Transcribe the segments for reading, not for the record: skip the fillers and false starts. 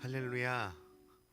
할렐루야.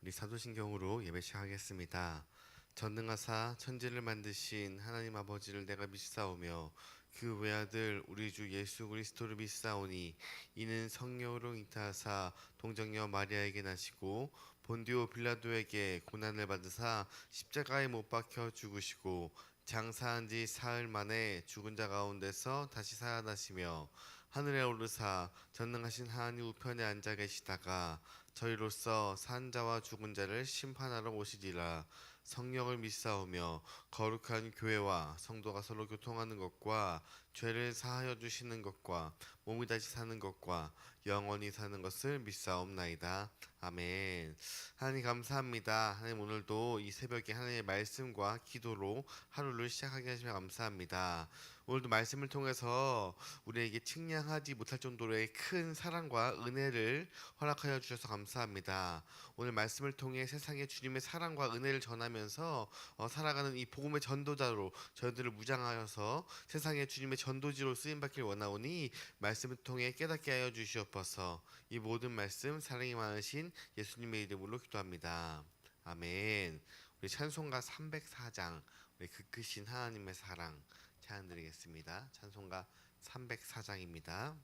우리 사도신경으로 예배 시작하겠습니다. 전능하사 천지를 만드신 하나님 아버지를 내가 믿사오며 그 외아들 우리 주 예수 그리스도를 믿사오니 이는 성령으로 잉타하사 동정녀 마리아에게 나시고 본디오 빌라도에게 고난을 받으사 십자가에 못 박혀 죽으시고 장사한 지 사흘 만에 죽은 자 가운데서 다시 살아나시며 하늘에 오르사 전능하신 하나님 우편에 앉아 계시다가 저희로서 산 자와 죽은 자를 심판하러 오시리라. 성령을 믿사오며 거룩한 교회와 성도가 서로 교통하는 것과 죄를 사하여 주시는 것과 몸이 다시 사는 것과 영원히 사는 것을 믿사옵나이다. 아멘. 하나님 감사합니다. 하나님 오늘도 이 새벽에 하나님의 말씀과 기도로 하루를 시작하게 하시며 감사합니다. 오늘도 말씀을 통해서 우리에게 측량하지 못할 정도로의 큰 사랑과 은혜를 허락하여 주셔서 감사합니다. 오늘 말씀을 통해 세상에 주님의 사랑과 은혜를 전하면서 살아가는 이 복음의 전도자로 저희들을 무장하여서 세상에 주님의 전도지로 쓰임받길 원하오니 말씀을 통해 깨닫게 하여 주시옵소서. 이 모든 말씀 사랑이 많으신 예수님의 이름으로 기도합니다. 아멘. 우리 찬송가 304장 우리 그 크신 하나님의 사랑 찬양 드리겠습니다. 찬송가 304장입니다.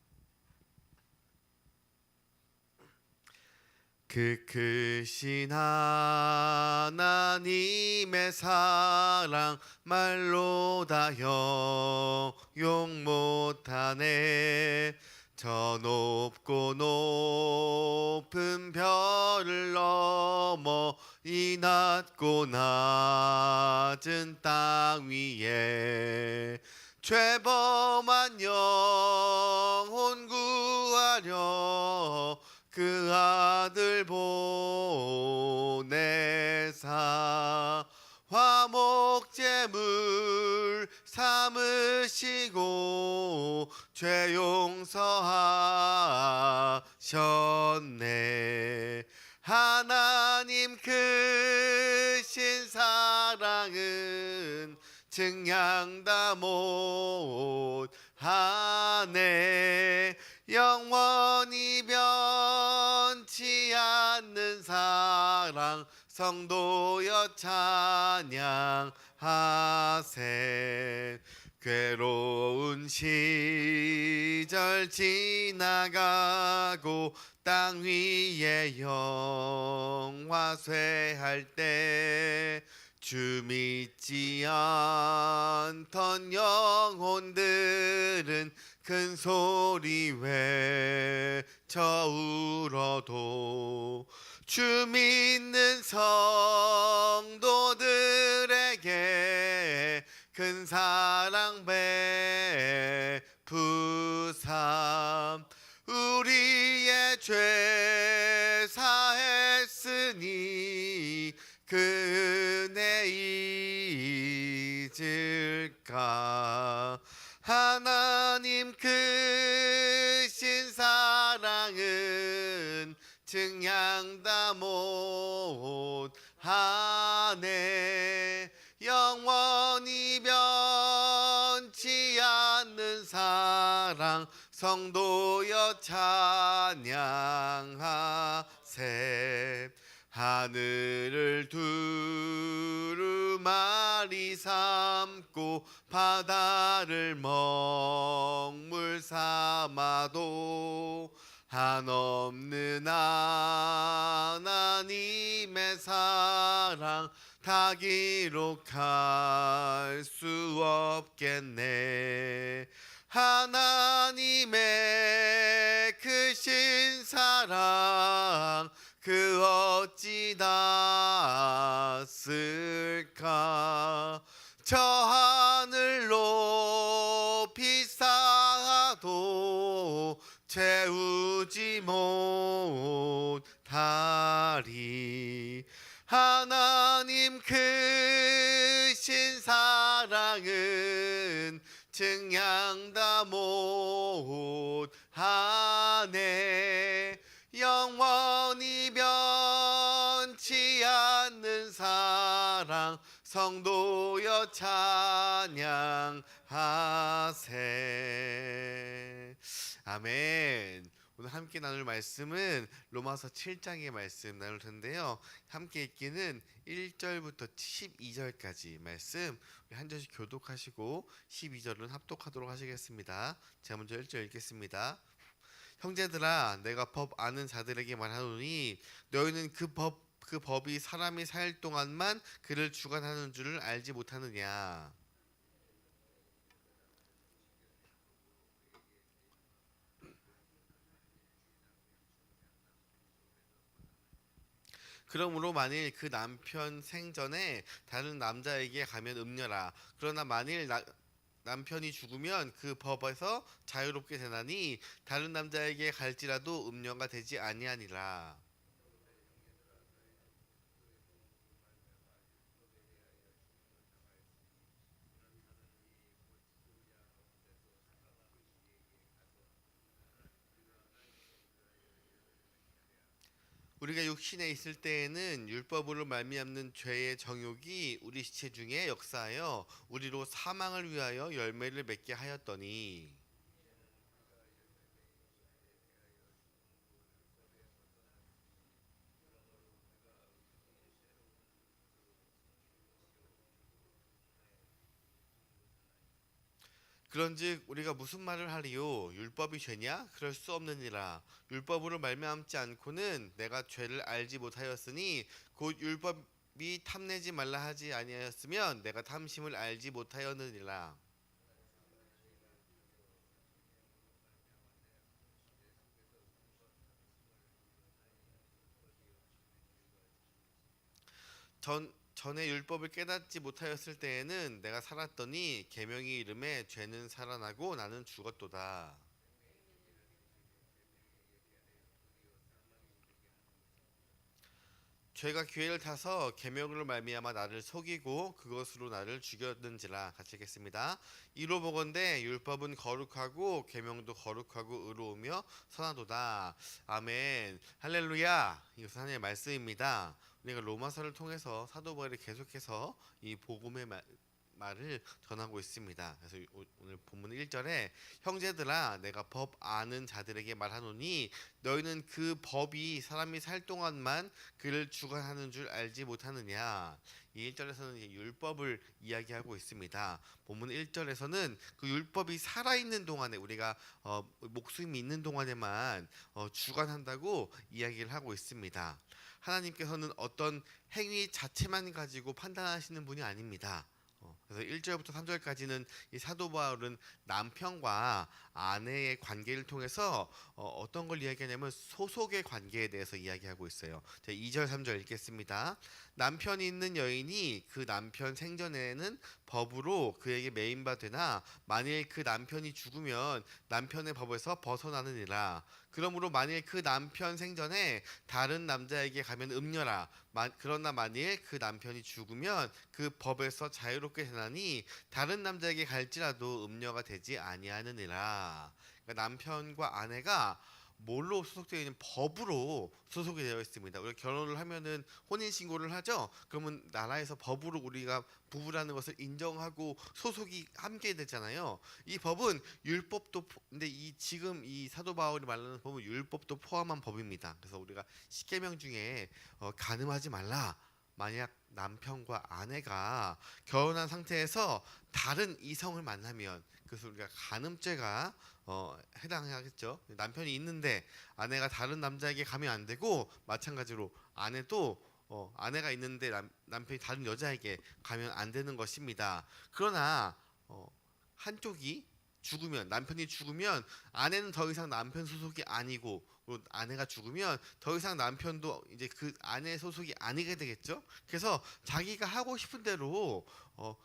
그 크신 하나님의 사랑 말로 다 형용 못하네. 저 높고 높은 별을 넘어 이 낮고 낮은 땅 위에 죄범한 영혼 구하려 그 아들 보내사 화목제물 삼으시고 죄 용서하셨네. 하나님 크신 사랑은 증량다 못하네. 영원히 변치 않는 사랑 성도여 찬양하세. 괴로운 시절 지나가고 땅 위에 영화쇠할 때 주 믿지 않던 영혼들은 큰 소리 외쳐 울어도 주 믿는 성도들에게 큰 사랑 베푸삼. 우리의 죄 사했으니 그 은혜 잊을까. 하나님 크신 사랑은 증량다 못하네. 영원히 변치 않는 사랑 성도여 찬양하세. 하늘을 두루마리 삼고 바다를 먹물 삼아도 한없는 하나님의 사랑 다 기록할 수 없겠네. 하나님의 크신 사랑 그 어찌 닿았을까. 저 하늘 높이 쌓아도 채우지 못하리. 하나님 크신 사랑은 증량다 못하네. 영원히 변치 않는 사랑 성도여 찬양하세. 아멘. 오늘 함께 나눌 말씀은 로마서 7장의 말씀 나눌 텐데요. 함께 읽기는 1절부터 12절까지 말씀 한 절씩 교독하시고 12절은 합독하도록 하시겠습니다. 제가 먼저 1절 읽겠습니다. 형제들아, 내가 법 아는 자들에게 말하노니 너희는 그 법이 사람이 살 동안만 그를 주관하는 줄을 알지 못하느냐. 그러므로 만일 그 남편 생전에 다른 남자에게 가면 음녀라. 그러나 만일 남편이 죽으면 그 법에서 자유롭게 되나니 다른 남자에게 갈지라도 음녀가 되지 아니하니라. 우리가 육신에 있을 때에는 율법으로 말미암는 죄의 정욕이 우리 시체 중에 역사하여 우리로 사망을 위하여 열매를 맺게 하였더니, 그런즉 우리가 무슨 말을 하리요? 율법이 죄냐? 그럴 수 없느니라. 율법으로 말미암지 않고는 내가 죄를 알지 못하였으니 곧 율법이 탐내지 말라 하지 아니하였으면 내가 탐심을 알지 못하였느니라. 전에 율법을 깨닫지 못하였을 때에는 내가 살았더니 계명이 이름에 죄는 살아나고 나는 죽었도다. 죄가 기회를 타서 계명으로 말미암아 나를 속이고 그것으로 나를 죽였는지라. 같이 읽겠습니다. 이로 보건대 율법은 거룩하고 계명도 거룩하고 의로우며 선하도다. 아멘. 할렐루야. 이것은 하나님의 말씀입니다. 우리가 로마서를 통해서 사도 바울이 계속해서 이 복음의 말을 전하고 있습니다. 그래서 오늘 본문 1절에 형제들아, 내가 법 아는 자들에게 말하노니 너희는 그 법이 사람이 살 동안만 그를 주관하는 줄 알지 못하느냐. 이 1절에서는 율법을 이야기하고 있습니다. 본문 1절에서는 그 율법이 살아있는 동안에, 우리가 목숨이 있는 동안에만 주관한다고 이야기를 하고 있습니다. 하나님께서는 어떤 행위 자체만 가지고 판단하시는 분이 아닙니다. 그래서 1절부터 3절까지는 이 사도 바울은 남편과 아내의 관계를 통해서 어떤 걸 이야기하냐면 소속의 관계에 대해서 이야기하고 있어요. 자, 2절 3절 읽겠습니다. 남편이 있는 여인이 그 남편 생전에는 법으로 그에게 매인바 되나 만일 그 남편이 죽으면 남편의 법에서 벗어나느니라. 그러므로 만일 그 남편 생전에 다른 남자에게 가면 음녀라. 그러나 만일 그 남편이 죽으면 그 법에서 자유롭게 되나니 다른 남자에게 갈지라도 음녀가 되지 아니하느니라. 그러니까 남편과 아내가 뭘로 소속되어 있는, 법으로 소속이 되어 있습니다. 우리가 결혼을 하면은 혼인 신고를 하죠. 그러면 나라에서 법으로 우리가 부부라는 것을 인정하고 소속이 함께 되잖아요. 이 법은 율법도 근데 지금 이 사도 바울이 말하는 법은 율법도 포함한 법입니다. 그래서 우리가 십계명 중에 간음하지 말라. 만약 남편과 아내가 결혼한 상태에서 다른 이성을 만나면, 그래서 우리가 간음죄가 해당하겠죠. 남편이 있는데 아내가 다른 남자에게 가면 안 되고, 마찬가지로 아내도 아내가 있는데 남편이 다른 여자에게 가면 안 되는 것입니다. 그러나 한쪽이 죽으면, 남편이 죽으면 아내는 더 이상 남편 소속이 아니고, 아내가 죽으면 더 이상 남편도 이제 그 아내 소속이 아니게 되겠죠. 그래서 자기가 하고 싶은 대로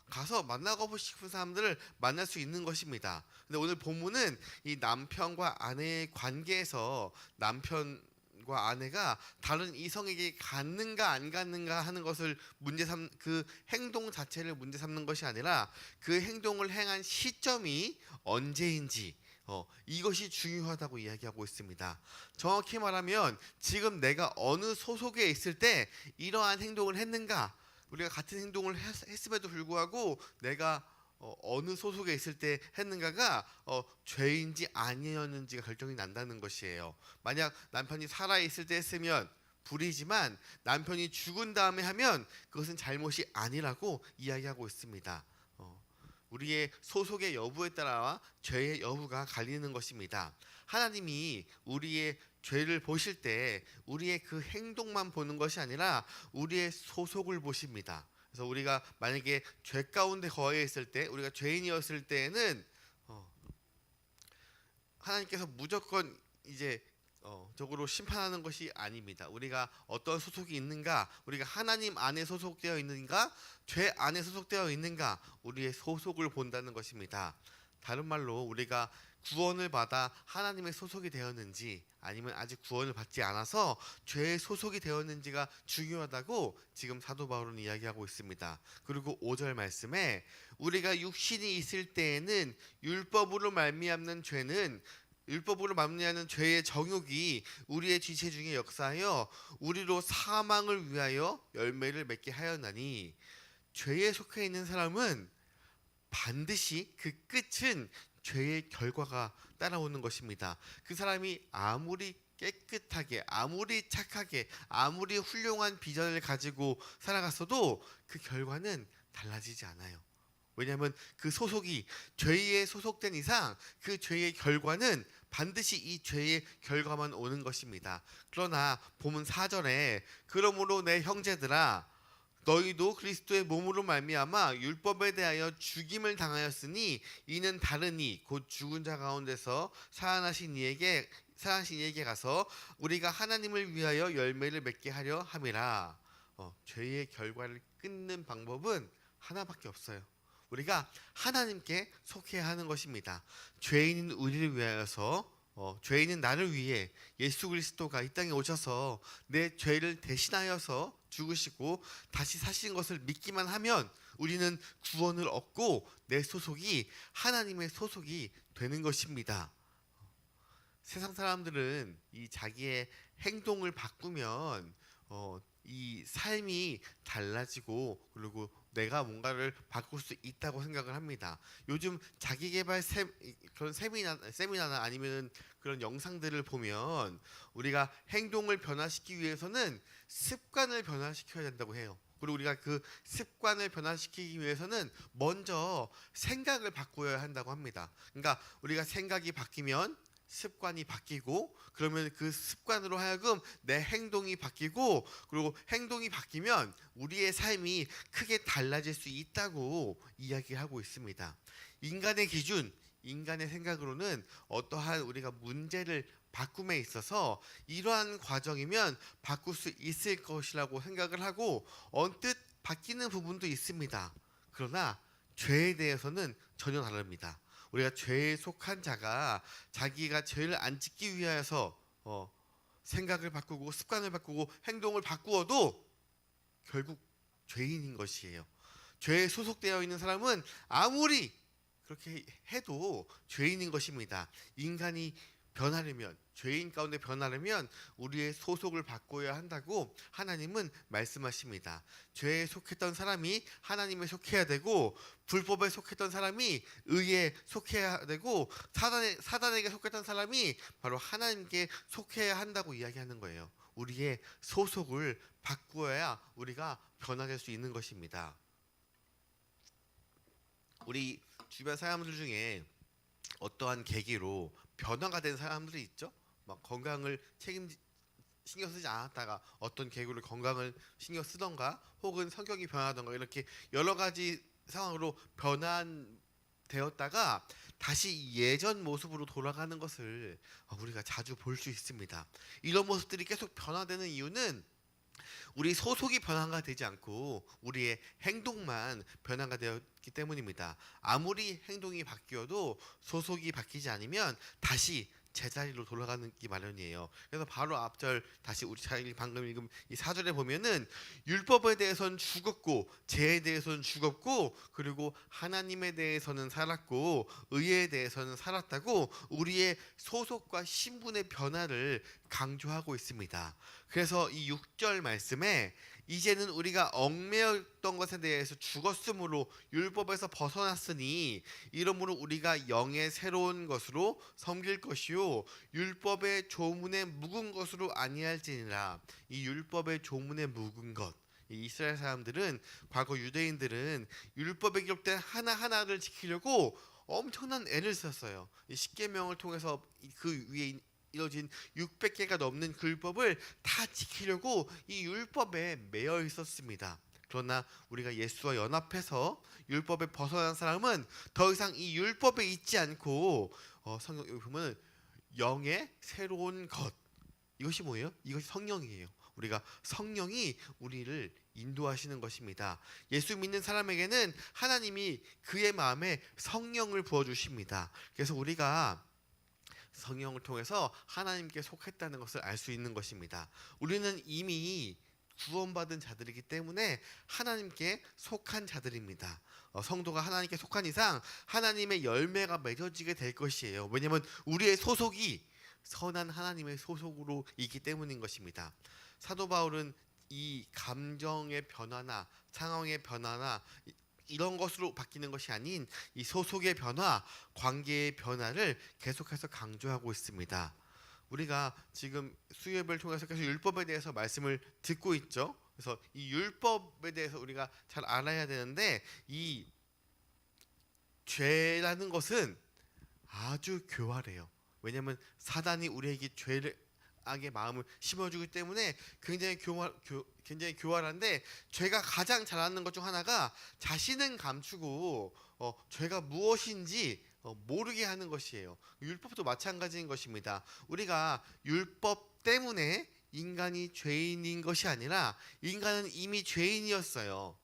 가서 만나고 싶은 사람들을 만날 수 있는 것입니다. 근데 오늘 본문은 이 남편과 아내의 관계에서 남편과 아내가 다른 이성에게 갔는가 안 갔는가 하는 것을 그 행동 자체를 문제 삼는 것이 아니라 그 행동을 행한 시점이 언제인지, 이것이 중요하다고 이야기하고 있습니다. 정확히 말하면 지금 내가 어느 소속에 있을 때 이러한 행동을 했는가, 우리가 같은 행동을 했음에도 불구하고 내가 어느 소속에 있을 때 했는가가 죄인지 아니었는지가 결정이 난다는 것이에요. 만약 남편이 살아 있을 때 했으면 불이지만 남편이 죽은 다음에 하면 그것은 잘못이 아니라고 이야기하고 있습니다. 우리의 소속의 여부에 따라 죄의 여부가 갈리는 것입니다. 하나님이 우리의 죄를 보실 때 우리의 그 행동만 보는 것이 아니라 우리의 소속을 보십니다. 그래서 우리가 만약에 죄 가운데 거해 있을 때, 우리가 죄인이었을 때에는 하나님께서 무조건 이제 적으로 심판하는 것이 아닙니다. 우리가 어떤 소속이 있는가, 우리가 하나님 안에 소속되어 있는가, 죄 안에 소속되어 있는가, 우리의 소속을 본다는 것입니다. 다른 말로 우리가 구원을 받아 하나님의 소속이 되었는지 아니면 아직 구원을 받지 않아서 죄의 소속이 되었는지가 중요하다고 지금 사도 바울은 이야기하고 있습니다. 그리고 5절 말씀에 우리가 육신이 있을 때에는 율법으로 말미암는 죄의 정욕이 우리의 지체 중에 역사하여 우리로 사망을 위하여 열매를 맺게 하였나니, 죄에 속해 있는 사람은 반드시 그 끝은 죄의 결과가 따라오는 것입니다. 그 사람이 아무리 깨끗하게, 아무리 착하게, 아무리 훌륭한 비전을 가지고 살아갔어도 그 결과는 달라지지 않아요. 왜냐하면 그 소속이 죄에 소속된 이상 그 죄의 결과는 반드시 이 죄의 결과만 오는 것입니다. 그러나 본문 4절에 그러므로 내 형제들아 너희도 그리스도의 몸으로 말미암아 율법에 대하여 죽임을 당하였으니 이는 다르니 곧 죽은 자 가운데서 살아나신 이에게 가서 우리가 하나님을 위하여 열매를 맺게 하려 함이라. 죄의 결과를 끊는 방법은 하나밖에 없어요. 우리가 하나님께 속해야 하는 것입니다. 죄인인 우리를 위하여서 죄인은 나를 위해 예수 그리스도가 이 땅에 오셔서 내 죄를 대신하여서 죽으시고 다시 사신 것을 믿기만 하면 우리는 구원을 얻고 내 소속이 하나님의 소속이 되는 것입니다. 세상 사람들은 이 자기의 행동을 바꾸면 이 삶이 달라지고 그리고 내가 뭔가를 바꿀 수 있다고 생각을 합니다. 요즘 자기개발 그런 세미나나 아니면 그런 영상들을 보면 우리가 행동을 변화시키기 위해서는 습관을 변화시켜야 된다고 해요. 그리고 우리가 그 습관을 변화시키기 위해서는 먼저 생각을 바꿔야 한다고 합니다. 그러니까 우리가 생각이 바뀌면 습관이 바뀌고, 그러면 그 습관으로 하여금 내 행동이 바뀌고, 그리고 행동이 바뀌면 우리의 삶이 크게 달라질 수 있다고 이야기하고 있습니다. 인간의 기준, 인간의 생각으로는 어떠한 우리가 문제를 바꿈에 있어서 이러한 과정이면 바꿀 수 있을 것이라고 생각을 하고 언뜻 바뀌는 부분도 있습니다. 그러나 죄에 대해서는 전혀 다릅니다. 우리가 죄에 속한 자가 자기가 죄를 안 짓기 위하여서 생각을 바꾸고 습관을 바꾸고 행동을 바꾸어도 결국 죄인인 것이에요. 죄에 소속되어 있는 사람은 아무리 그렇게 해도 죄인인 것입니다. 인간이 변하려면, 죄인 가운데 변하려면 우리의 소속을 바꿔야 한다고 하나님은 말씀하십니다. 죄에 속했던 사람이 하나님에 속해야 되고, 불법에 속했던 사람이 의에 속해야 되고, 사단에게 속했던 사람이 바로 하나님께 속해야 한다고 이야기하는 거예요. 우리의 소속을 바꾸어야 우리가 변화될 수 있는 것입니다. 우리 주변 사람들 중에 어떠한 계기로 변화가 된 사람들이 있죠. 막 건강을 신경 쓰지 않았다가 어떤 계기로 건강을 신경 쓰던가, 혹은 성격이 변하던가, 이렇게 여러 가지 상황으로 변환되었다가 다시 예전 모습으로 돌아가는 것을 우리가 자주 볼 수 있습니다. 이런 모습들이 계속 변화되는 이유는 우리 소속이 변화가 되지 않고 우리의 행동만 변화가 되었기 때문입니다. 아무리 행동이 바뀌어도 소속이 바뀌지 않으면 다시 제자리로 돌아가는 게 마련이에요. 그래서 바로 앞절 다시 우리 방금 읽은 이 4절에 보면은 율법에 대해서는 죽었고 죄에 대해서는 죽었고 그리고 하나님에 대해서는 살았고 의에 대해서는 살았다고 우리의 소속과 신분의 변화를 강조하고 있습니다. 그래서 이 6절 말씀에 이제는 우리가 얽매였던 것에 대해서 죽었으므로 율법에서 벗어났으니 이러므로 우리가 영의 새로운 것으로 섬길 것이요 율법의 조문에 묵은 것으로 아니할지니라. 이 율법의 조문에 묵은 것, 이 이스라엘 사람들은, 과거 유대인들은 율법에 기록된 하나하나를 지키려고 엄청난 애를 썼어요. 이 십계명을 통해서 그 위에 이뤄진 600개가 넘는 그 율법을 다 지키려고 이 율법에 매여 있었습니다. 그러나 우리가 예수와 연합해서 율법에 벗어난 사람은 더 이상 이 율법에 있지 않고 성경 여기 보면 영의 새로운 것, 이것이 뭐예요? 이것이 성령이에요. 우리가 성령이 우리를 인도하시는 것입니다. 예수 믿는 사람에게는 하나님이 그의 마음에 성령을 부어주십니다. 그래서 우리가 성령을 통해서 하나님께 속했다는 것을 알 수 있는 것입니다. 우리는 이미 구원받은 자들이기 때문에 하나님께 속한 자들입니다. 성도가 하나님께 속한 이상 하나님의 열매가 맺어지게 될 것이에요. 왜냐하면 우리의 소속이 선한 하나님의 소속으로 있기 때문인 것입니다. 사도 바울은 이 감정의 변화나 상황의 변화나 이런 것으로 바뀌는 것이 아닌 이 소속의 변화, 관계의 변화를 계속해서 강조하고 있습니다. 우리가 지금 수요예배를 통해서 계속 율법에 대해서 말씀을 듣고 있죠. 그래서 이 율법에 대해서 우리가 잘 알아야 되는데, 이 죄라는 것은 아주 교활해요. 왜냐하면 사단이 우리에게 죄를 악의 마음을 심어주기 때문에 굉장히 교활한데, 죄가 가장 잘하는 것 중 하나가 자신은 감추고 죄가 무엇인지 모르게 하는 것이에요. 율법도 마찬가지인 것입니다. 우리가 율법 때문에 인간이 죄인인 것이 아니라 인간은 이미 죄인이었어요.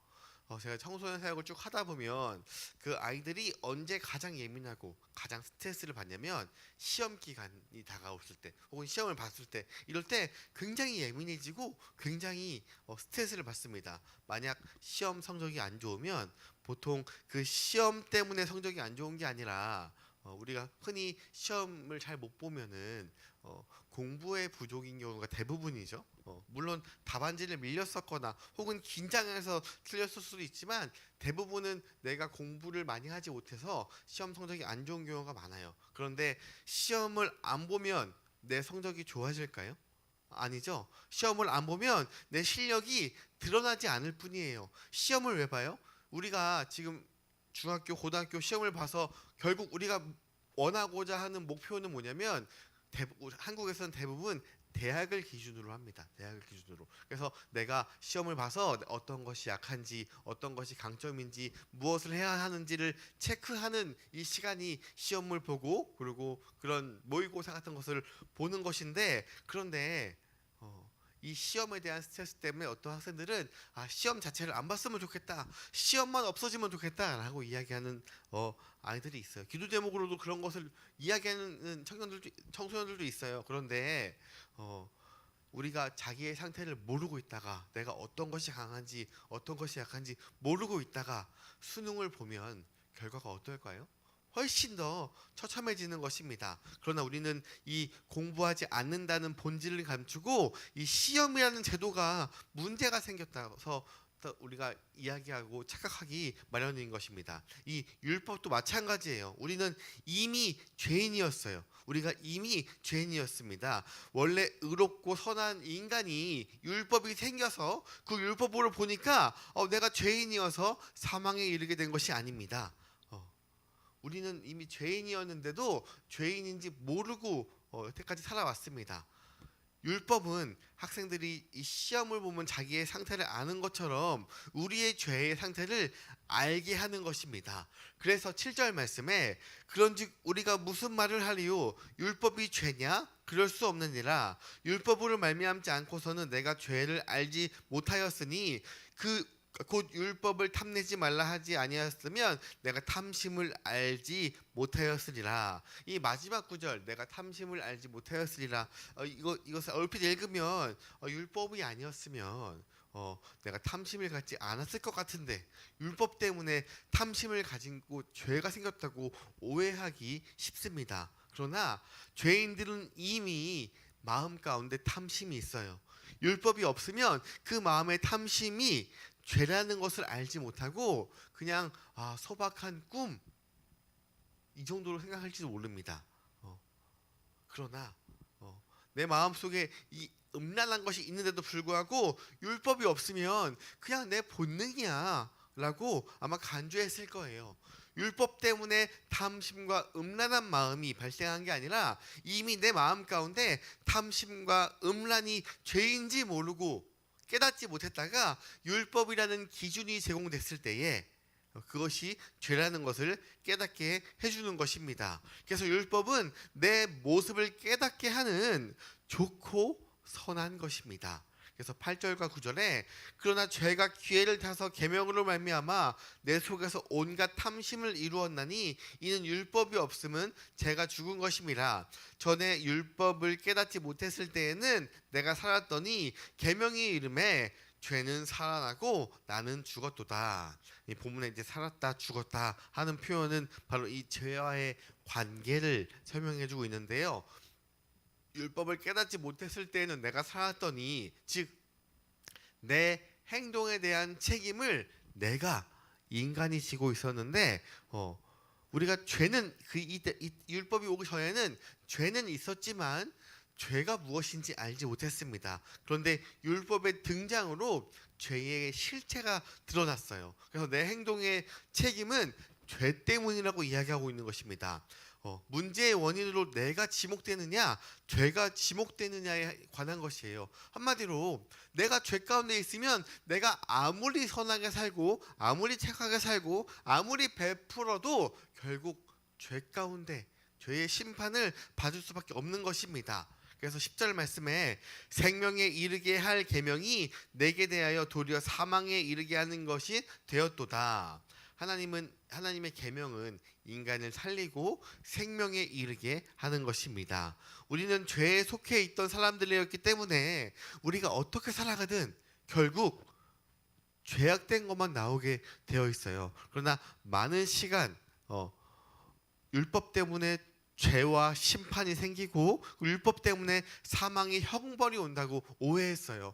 제가 청소년 사역을 쭉 하다 보면 그 아이들이 언제 가장 예민하고 가장 스트레스를 받냐면 시험 기간이 다가왔을 때, 혹은 시험을 봤을 때, 이럴 때 굉장히 예민해지고 굉장히 스트레스를 받습니다. 만약 시험 성적이 안 좋으면 보통 그 시험 때문에 성적이 안 좋은 게 아니라 우리가 흔히 시험을 잘 못 보면은 공부의 부족인 경우가 대부분이죠. 물론 답안지를 밀렸었거나 혹은 긴장해서 틀렸을 수도 있지만 대부분은 내가 공부를 많이 하지 못해서 시험 성적이 안 좋은 경우가 많아요. 그런데 시험을 안 보면 내 성적이 좋아질까요? 아니죠. 시험을 안 보면 내 실력이 드러나지 않을 뿐이에요. 시험을 왜 봐요? 우리가 지금 중학교, 고등학교 시험을 봐서 결국 우리가 원하고자 하는 목표는 뭐냐면, 한국에서는 대부분 대학을 기준으로 합니다. 대학을 기준으로. 그래서 내가 시험을 봐서 어떤 것이 약한지, 어떤 것이 강점인지, 무엇을 해야 하는지를 체크하는 이 시간이 시험을 보고, 그리고 그런 모의고사 같은 것을 보는 것인데, 그런데 이 시험에 대한 스트레스 때문에 어떤 학생들은 시험 자체를 안 봤으면 좋겠다, 시험만 없어지면 좋겠다라고 이야기하는 아이들이 있어요. 기도 제목으로도 그런 것을 이야기하는 청소년들도 있어요. 그런데 우리가 자기의 상태를 모르고 있다가, 내가 어떤 것이 강한지 어떤 것이 약한지 모르고 있다가 수능을 보면 결과가 어떨까요? 훨씬 더 처참해지는 것입니다. 그러나 우리는 이 공부하지 않는다는 본질을 감추고 이 시험이라는 제도가 문제가 생겼다서 우리가 이야기하고 착각하기 마련인 것입니다. 이 율법도 마찬가지예요. 우리는 이미 죄인이었어요. 우리가 이미 죄인이었습니다. 원래 의롭고 선한 인간이 율법이 생겨서 그 율법을 보니까 내가 죄인이어서 사망에 이르게 된 것이 아닙니다. 우리는 이미 죄인이었는데도 죄인인지 모르고 여태까지 살아왔습니다. 율법은 학생들이 이 시험을 보면 자기의 상태를 아는 것처럼 우리의 죄의 상태를 알게 하는 것입니다. 그래서 7절 말씀에 그런즉 우리가 무슨 말을 하리요? 율법이 죄냐? 그럴 수 없느니라. 율법으로 말미암지 않고서는 내가 죄를 알지 못하였으니 곧 율법을 탐내지 말라 하지 아니하였으면 내가 탐심을 알지 못하였으리라. 이 마지막 구절, 내가 탐심을 알지 못하였으리라, 이것을 얼핏 읽으면 율법이 아니었으면 내가 탐심을 갖지 않았을 것 같은데, 율법 때문에 탐심을 가지고 죄가 생겼다고 오해하기 쉽습니다. 그러나 죄인들은 이미 마음 가운데 탐심이 있어요. 율법이 없으면 그 마음의 탐심이 죄라는 것을 알지 못하고 그냥 소박한 꿈 이 정도로 생각할지도 모릅니다. 그러나 내 마음속에 이 음란한 것이 있는데도 불구하고 율법이 없으면 그냥 내 본능이야 라고 아마 간주했을 거예요. 율법 때문에 탐심과 음란한 마음이 발생한 게 아니라 이미 내 마음 가운데 탐심과 음란이 죄인지 모르고 깨닫지 못했다가 율법이라는 기준이 제공됐을 때에 그것이 죄라는 것을 깨닫게 해주는 것입니다. 그래서 율법은 내 모습을 깨닫게 하는 좋고 선한 것입니다. 그래서 8절과 9절에 그러나 죄가 기회를 타서 계명으로 말미암아 내 속에서 온갖 탐심을 이루었나니 이는 율법이 없음은 죄가 죽은 것임이라. 전에 율법을 깨닫지 못했을 때에는 내가 살았더니 계명이 이름에 죄는 살아나고 나는 죽었도다. 이 본문에 이제 살았다 죽었다 하는 표현은 바로 이 죄와의 관계를 설명해주고 있는데요. 율법을 깨닫지 못했을 때에는 내가 살았더니, 즉 내 행동에 대한 책임을 내가 인간이 지고 있었는데 우리가 죄는 이 율법이 오기 전에는 죄는 있었지만 죄가 무엇인지 알지 못했습니다. 그런데 율법의 등장으로 죄의 실체가 드러났어요. 그래서 내 행동의 책임은 죄 때문이라고 이야기하고 있는 것입니다. 문제의 원인으로 내가 지목되느냐 죄가 지목되느냐에 관한 것이에요. 한마디로 내가 죄 가운데 있으면 내가 아무리 선하게 살고 아무리 착하게 살고 아무리 베풀어도 결국 죄 가운데 죄의 심판을 받을 수밖에 없는 것입니다. 그래서 10절 말씀에 생명에 이르게 할 계명이 내게 대하여 도리어 사망에 이르게 하는 것이 되었도다. 하나님의 계명은 인간을 살리고 생명에 이르게 하는 것입니다. 우리는 죄에 속해 있던 사람들이었기 때문에 우리가 어떻게 살아가든 결국 죄악된 것만 나오게 되어 있어요. 그러나 많은 시간 율법 때문에 죄와 심판이 생기고 율법 때문에 사망의 형벌이 온다고 오해했어요.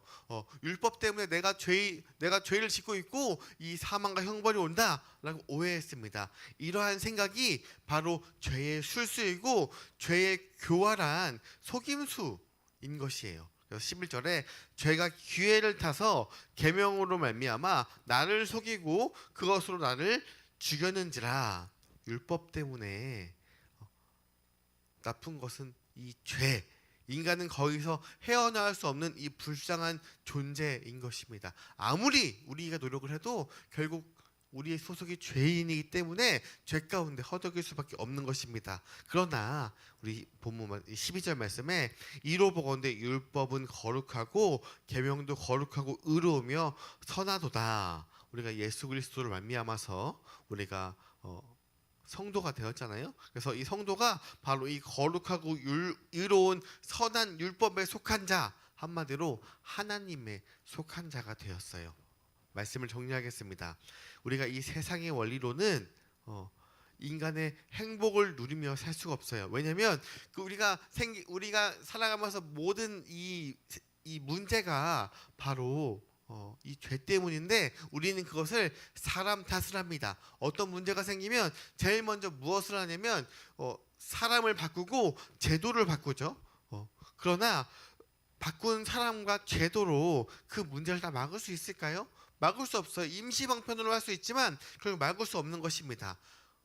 율법 때문에 내가 죄를 짓고 있고 이 사망과 형벌이 온다라고 오해했습니다. 이러한 생각이 바로 죄의 술수이고 죄의 교활한 속임수인 것이에요. 그래서 11절에 죄가 기회를 타서 계명으로 말미암아 나를 속이고 그것으로 나를 죽였는지라. 율법 때문에 나쁜 것은 이 죄, 인간은 거기서 헤어나올 수 없는 이 불쌍한 존재인 것입니다. 아무리 우리가 노력을 해도 결국 우리의 소속이 죄인이기 때문에 죄 가운데 허덕일 수밖에 없는 것입니다. 그러나 우리 본문 12절 말씀에 이로 보건대 율법은 거룩하고 계명도 거룩하고 의로우며 선하도다. 우리가 예수 그리스도를 말미암아서 우리가 성도가 되었잖아요. 그래서 이 성도가 바로 이 거룩하고 의로운 선한 율법에 속한 자, 한마디로 하나님에 속한 자가 되었어요. 말씀을 정리하겠습니다. 우리가 이 세상의 원리로는 인간의 행복을 누리며 살 수가 없어요. 왜냐하면 우리가 살아가면서 모든 이 문제가 바로 이 죄 때문인데 우리는 그것을 사람 탓을 합니다. 어떤 문제가 생기면 제일 먼저 무엇을 하냐면 사람을 바꾸고 제도를 바꾸죠. 그러나 바꾼 사람과 제도로 그 문제를 다 막을 수 있을까요? 막을 수 없어요. 임시 방편으로 할 수 있지만 결국 막을 수 없는 것입니다.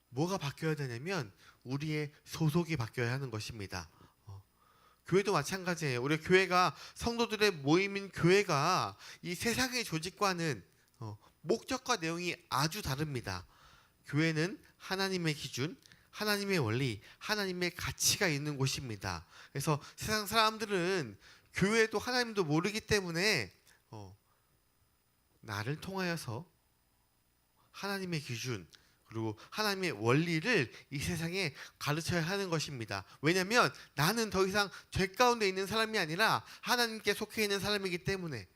뭐가 바뀌어야 되냐면 우리의 소속이 바뀌어야 하는 것입니다. 교회도 마찬가지예요. 우리 교회가 성도들의 모임인 교회가 이 세상의 조직과는 목적과 내용이 아주 다릅니다. 교회는 하나님의 기준, 하나님의 원리, 하나님의 가치가 있는 곳입니다. 그래서 세상 사람들은 교회도 하나님도 모르기 때문에 나를 통하여서 하나님의 기준 그리고 하나님의 원리를 이 세상에 가르쳐야 하는 것입니다. 왜냐하면 나는 더 이상 죄 가운데 있는 사람이 아니라 하나님께 속해 있는 사람이기 때문에.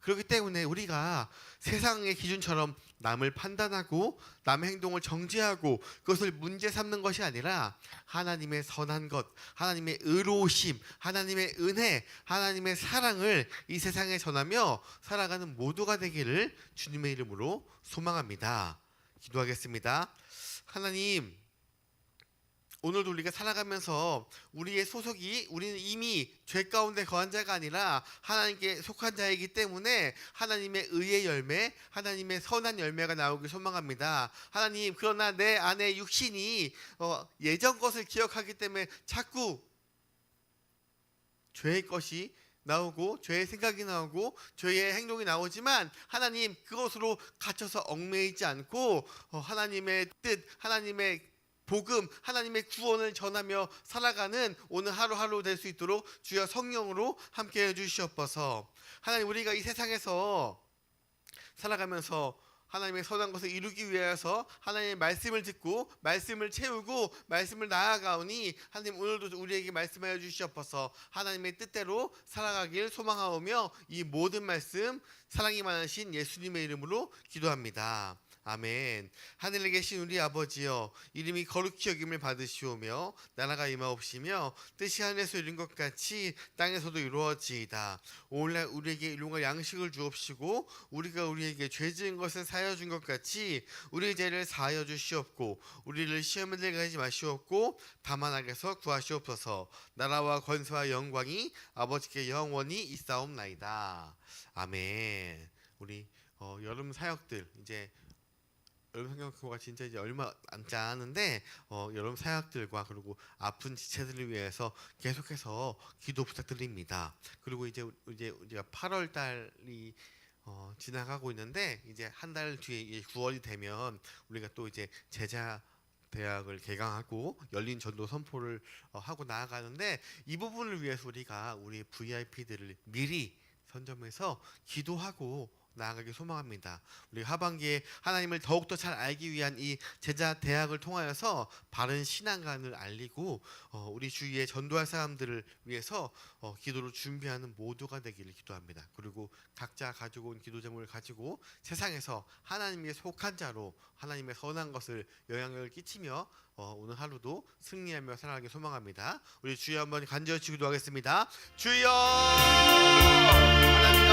그렇기 때문에 우리가 세상의 기준처럼 남을 판단하고 남의 행동을 정죄하고 그것을 문제 삼는 것이 아니라 하나님의 선한 것, 하나님의 의로우심, 하나님의 은혜, 하나님의 사랑을 이 세상에 전하며 살아가는 모두가 되기를 주님의 이름으로 소망합니다. 기도하겠습니다. 하나님, 오늘도 우리가 살아가면서 우리의 소속이 우리는 이미 죄 가운데 거한 자가 아니라 하나님께 속한 자이기 때문에 하나님의 의의 열매, 하나님의 선한 열매가 나오길 소망합니다. 하나님, 그러나 내 안에 육신이 예전 것을 기억하기 때문에 자꾸 죄의 것이 나오고 죄의 생각이 나오고 죄의 행동이 나오지만 하나님, 그것으로 갇혀서 얽매이지 않고 하나님의 뜻, 하나님의 복음, 하나님의 구원을 전하며 살아가는 오늘 하루하루 될 수 있도록 주여 성령으로 함께해 주시옵소서. 하나님, 우리가 이 세상에서 살아가면서 하나님의 선한 것을 이루기 위해서 하나님의 말씀을 듣고 말씀을 채우고 말씀을 나아가오니 하나님, 오늘도 우리에게 말씀하여 주시옵소서. 하나님의 뜻대로 살아가길 소망하오며 이 모든 말씀 사랑이 많으신 예수님의 이름으로 기도합니다. 아멘. 하늘에 계신 우리 아버지여, 이름이 거룩히 여김을 받으시오며 나라가 임하옵시며 뜻이 하늘에서 이룬 것 같이 땅에서도 이루어지이다. 오늘날 우리에게 일용할 양식을 주옵시고 우리가 우리에게 죄 지은 것을 사하여 준 것 같이 우리의 죄를 사하여 주시옵고 우리를 시험에 들게 하지 마시옵고 다만 악에서 구하시옵소서. 나라와 권세와 영광이 아버지께 영원히 있사옵나이다. 아멘. 우리 여름 사역들 이제 여름 성경교가 진짜 이제 얼마 남지 않았는데 여름 사역들과 그리고 아픈 지체들을 위해서 계속해서 기도 부탁드립니다. 그리고 이제 우리가 8월 달이 지나가고 있는데 이제 한 달 뒤에 9월이 되면 우리가 또 이제 제자 대학을 개강하고 열린 전도 선포를 하고 나아가는데 이 부분을 위해서 우리가 우리 VIP들을 미리 선점해서 기도하고 나아가길 소망합니다. 우리 하반기에 하나님을 더욱더 잘 알기 위한 이 제자 대학을 통하여서 바른 신앙관을 알리고 우리 주위에 전도할 사람들을 위해서 기도를 준비하는 모두가 되기를 기도합니다. 그리고 각자 가지고 온 기도 제목을 가지고 세상에서 하나님의 속한 자로 하나님의 선한 것을 영향력을 끼치며 오늘 하루도 승리하며 살아가길 소망합니다. 우리 주여 한번 간절히 기도하겠습니다. 주여, 하나님